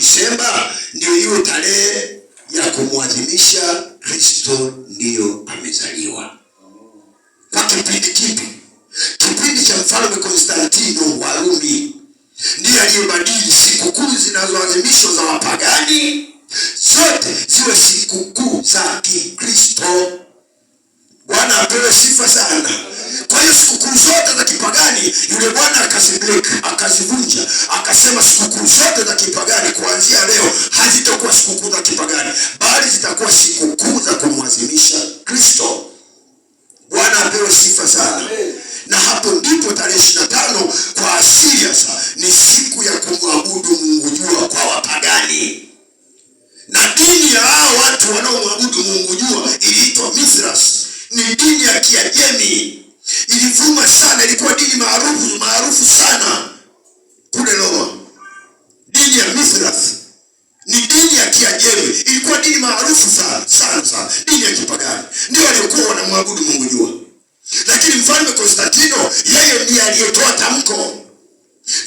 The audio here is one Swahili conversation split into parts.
Disemba ndio iwe tarehe ya kumwadhimisha Kristo ndio amezaliwa. Kwa kipindi kipi? Kipindi cha mfalme Konstantino wa Rumi. Ndiye aliyebadili sikukuu zinazoadhimishwa za wapagani zote ziwe sikukuu za Kikristo. Bwana apewe sifa sana. Kwa hiyo sikukuu zote za kipagani yule bwana akazivunja, akasema sikukuu zote za kipagani kuanzia leo hazitakuwa sikukuu za kipagani, bali zitakuwa sikukuu za kumwadhimisha Kristo. Bwana apewe sifa sana. Na hapo ndipo tarehe 25 kwa asili sasa ni siku ya kumwabudu Mungu jua kwa wapagani. Na dini ya hao watu wanaomwabudu Mungu jua iliitwa Mithras. Ni dini ya Kiajemi. Ilivuma sana, ilikuwa dini maarufu sana kule Roma. Dini ya Mithras ni dini ya Kiajemi, ilikuwa dini maarufu sana, dini ya kipagani. Ndio waliokuwa wanamwabudu Mungu jua. Lakini mfalme Konstantino yeye ndiye aliyetoa tamko.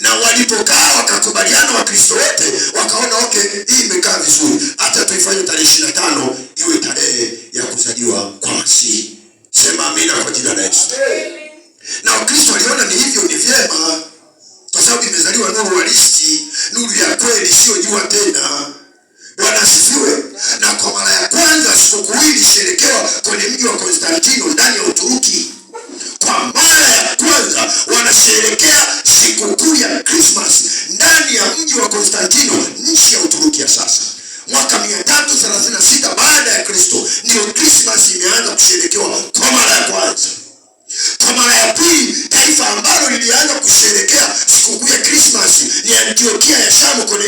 Na walipokaa wakakubaliana Wakristo wote, wakaona okay, hii imekaa vizuri, hata tuifanye tarehe 25 iwe tarehe ya kuzaliwa kwa Masihi. Sema amina kwa jina la Yesu. Na Wakristo waliona ni hivyo, ni vyema, kwa sababu imezaliwa nuru halisi, nuru ya kweli, sio jua tena. Bwana asifiwe. Na kwa mara ya kwanza sikukuu hii ilisherekewa kwenye mji wa Konstantino ndani ya Uturuki. Kwa mara ya kwanza wanasherekea sikukuu ya Christmas ndani ya mji wa Konstantino, nchi ya Uturuki ya sasa. Mwaka 336 baada ya Kristo ndio Christmas imeanza kusherekewa kwa mara ya kwanza. Kwa mara ya pili, taifa ambalo lilianza kusherekea sikukuu ya Christmas ni Antiokia ya Shamu kwenye